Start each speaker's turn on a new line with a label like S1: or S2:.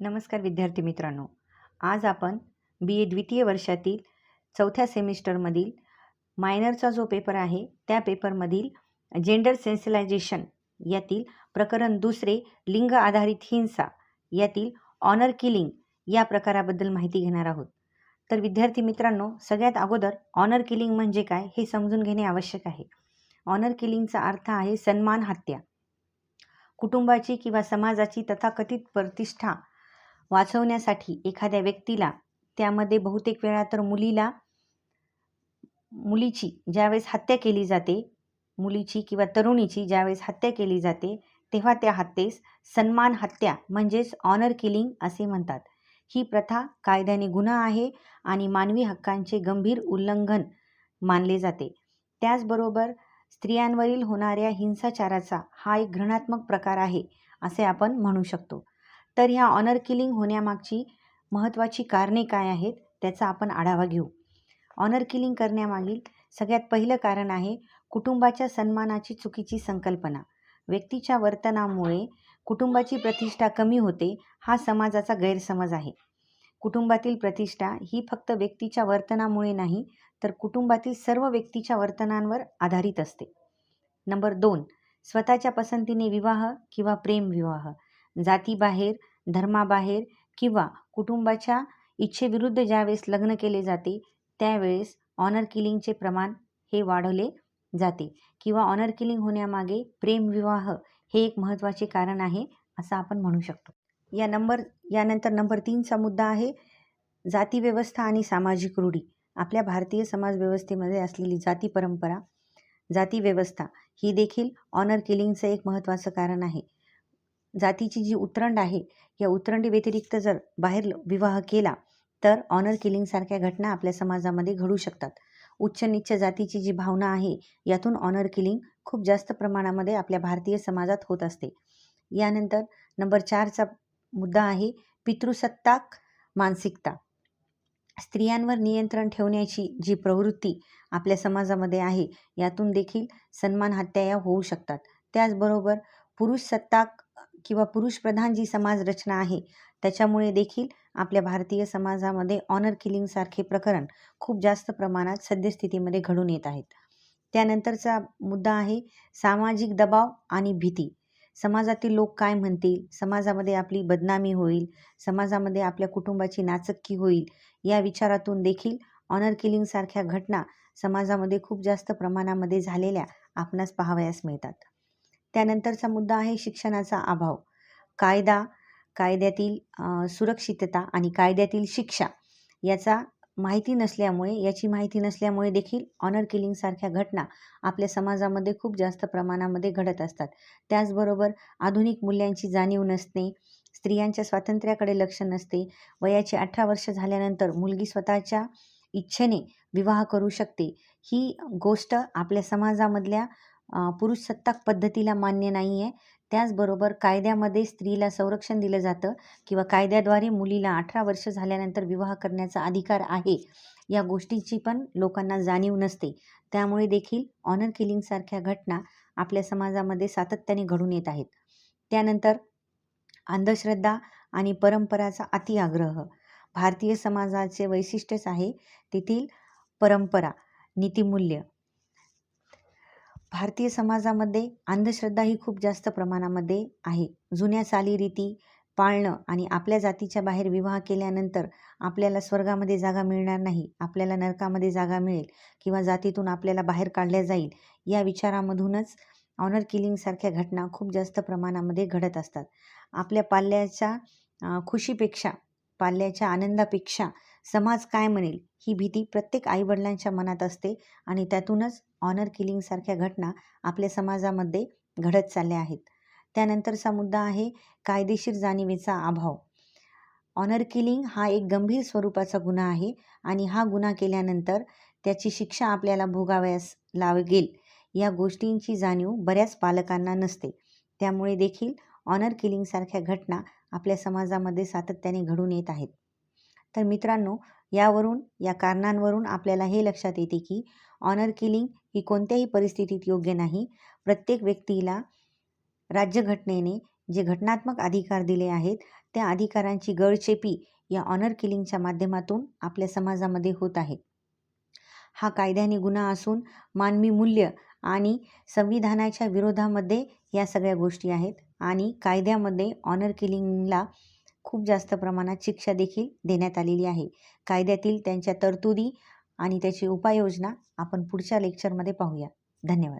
S1: नमस्कार विद्यार्थी मित्रांनो, आज आपण BA द्वितीय वर्षातील चौथ्या सेमिस्टरमधील मायनरचा जो पेपर आहे त्या पेपरमधील जेंडर सेन्सिलायझेशन यातील प्रकरण दुसरे लिंग आधारित हिंसा यातील ऑनर किलिंग या प्रकाराबद्दल माहिती घेणार आहोत. तर विद्यार्थी मित्रांनो, सगळ्यात अगोदर ऑनर किलिंग म्हणजे काय हे समजून घेणे आवश्यक आहे. ऑनर किलिंगचा अर्थ आहे सन्मान हत्या. कुटुंबाची किंवा समाजाची तथाकथित प्रतिष्ठा वाचवण्यासाठी एखाद्या व्यक्तीला, त्यामध्ये बहुतेक वेळा तर मुलीची ज्यावेळेस हत्या केली जाते, मुलीची किंवा तरुणीची ज्यावेळेस हत्या केली जाते, तेव्हा त्या हत्येस सन्मान हत्या म्हणजेच ऑनर किलिंग असे म्हणतात. ही प्रथा कायद्याने गुन्हा आहे आणि मानवी हक्कांचे गंभीर उल्लंघन मानले जाते. त्याचबरोबर स्त्रियांवरील होणाऱ्या हिंसाचाराचा हा एक घृणात्मक प्रकार आहे असे आपण म्हणू शकतो. तर ह्या ऑनर किलिंग होण्यामागची महत्त्वाची कारणे काय आहेत त्याचा आपण आढावा घेऊ. ऑनर किलिंग करण्यामागील सगळ्यात पहिलं कारण आहे कुटुंबाच्या सन्मानाची चुकीची संकल्पना. व्यक्तीच्या वर्तनामुळे कुटुंबाची प्रतिष्ठा कमी होते हा समाजाचा गैरसमज आहे. कुटुंबातील प्रतिष्ठा ही फक्त व्यक्तीच्या वर्तनामुळे नाही तर कुटुंबातील सर्व व्यक्तीच्या वर्तनांवर आधारित असते. नंबर 2, स्वतःच्या पसंतीने विवाह किंवा प्रेमविवाह, जातीबाहेर, धर्माबाहेर किंवा कुटुंबाच्या इच्छेविरुद्ध ज्यावेळेस लग्न केले जाते त्यावेळेस ऑनर किलिंगचे प्रमाण हे वाढवले जाते किंवा ऑनर किलिंग होण्यामागे प्रेमविवाह हे एक महत्त्वाचे कारण आहे असं आपण म्हणू शकतो. यानंतर नंबर 3चा मुद्दा आहे जाती व्यवस्था आणि सामाजिक रूढी. आपल्या भारतीय समाज व्यवस्थेमध्ये असलेली जाती परंपरा, जाती व्यवस्था ही देखील ऑनर किलिंगचं एक महत्त्वाचं कारण आहे. जातीची जी उतरंड आहे या उतरंडी व्यतिरिक्त जर बाहेर विवाह केला तर ऑनर किलिंगसारख्या घटना आपल्या समाजामध्ये घडू शकतात. उच्च नीच जातीची जी भावना आहे यातून ऑनर किलिंग खूप जास्त प्रमाणामध्ये आपल्या भारतीय समाजात होत असते. यानंतर नंबर 4चा मुद्दा आहे पितृसत्ताक मानसिकता. स्त्रियांवर नियंत्रण ठेवण्याची जी प्रवृत्ती आपल्या समाजामध्ये आहे यातून देखील सन्मान हत्या होऊ शकतात. त्याचबरोबर पुरुष सत्ताक किंवा पुरुषप्रधान जी समाज रचना आहे त्याच्यामुळे देखील आपल्या भारतीय समाजामध्ये ऑनर किलिंगसारखे प्रकरण खूप जास्त प्रमाणात सद्यस्थितीमध्ये घडून येत आहेत. त्यानंतरचा मुद्दा आहे सामाजिक दबाव आणि भीती. समाजातील लोक काय म्हणतील, समाजामध्ये आपली बदनामी होईल, समाजामध्ये आपल्या कुटुंबाची नाचक्की होईल या विचारातून देखील ऑनर किलिंगसारख्या घटना समाजामध्ये खूप जास्त प्रमाणामध्ये झालेल्या आपणास पाहावयास मिळतात. त्यानंतरचा मुद्दा आहे शिक्षणाचा अभाव. कायद्यातील सुरक्षितता आणि कायद्यातील शिक्षा याची माहिती नसल्यामुळे देखील ऑनर किलिंगसारख्या घटना आपल्या समाजामध्ये खूप जास्त प्रमाणामध्ये घडत असतात. त्याचबरोबर आधुनिक मूल्यांची जाणीव नसणे, स्त्रियांच्या स्वातंत्र्याकडे लक्ष नसते, वयाची 18 वर्ष झाल्यानंतर मुलगी स्वतःच्या इच्छेने विवाह करू शकते, ही गोष्ट आपल्या समाजामधल्या पुरुषसत्ताक पद्धतीला मान्य नाही आहे. त्याचबरोबर कायद्यामध्ये स्त्रीला संरक्षण दिलं जातं किंवा कायद्याद्वारे मुलीला 18 वर्ष झाल्यानंतर विवाह करण्याचा अधिकार आहे या गोष्टीची पण लोकांना जाणीव नसते. त्यामुळे देखील ऑनर किलिंगसारख्या घटना आपल्या समाजामध्ये सातत्याने घडून येत आहेत. त्यानंतर अंधश्रद्धा आणि परंपराचा अतिआग्रह. भारतीय समाजाचे वैशिष्ट्यच आहे तेथील परंपरा, नीतिमूल्य. भारतीय समाजामध्ये अंधश्रद्धा ही खूप जास्त प्रमाणामध्ये आहे. जुन्या चालीरीती पाळणं आणि आपल्या जातीच्या बाहेर विवाह केल्यानंतर आपल्याला स्वर्गामध्ये जागा मिळणार नाही, आपल्याला नरकामध्ये जागा मिळेल किंवा जातीतून आपल्याला बाहेर काढल्या जाईल या विचारामधूनच ऑनर किलिंगसारख्या घटना खूप जास्त प्रमाणामध्ये घडत असतात. आपल्या पाल्याच्या खुशीपेक्षा, पाल्याच्या आनंदापेक्षा समाज काय म्हणेल ही भीती प्रत्येक आईवडिलांच्या मनात असते आणि त्यातूनच ऑनर किलिंगसारख्या घटना आपल्या समाजामध्ये घडत चालल्या आहेत. त्यानंतरचा मुद्दा आहे कायदेशीर जाणीवेचा अभाव. ऑनर किलिंग हा एक गंभीर स्वरूपाचा गुन्हा आहे आणि हा गुन्हा केल्यानंतर त्याची शिक्षा आपल्याला भोगावयास लागेल या गोष्टींची जाणीव बऱ्याच पालकांना नसते. त्यामुळे देखील ऑनर किलिंगसारख्या घटना आपल्या समाजामध्ये सातत्याने घडून येत आहेत. तर मित्रांनो, या कारणांवरून आपल्याला हे लक्षात येते की ऑनर किलिंग ही कोणत्याही परिस्थितीत योग्य नाही. प्रत्येक व्यक्तीला राज्यघटनेने जे घटनात्मक अधिकार दिले आहेत त्या अधिकारांची गळचेपी या ऑनर किलिंगच्या माध्यमातून आपल्या समाजामध्ये होत आहे. हा कायद्याने गुन्हा असून मानवी मूल्य आणि संविधानाच्या विरोधामध्ये या सगळ्या गोष्टी आहेत आणि कायद्यामध्ये ऑनर किलिंगला खूप जास्त प्रमाणात शिक्षा देखील देण्यात आलेली आहे. कायद्यातील त्यांच्या तरतुदी आणि त्याची उपाययोजना आपण पुढच्या लेक्चरमध्ये पाहूया. धन्यवाद.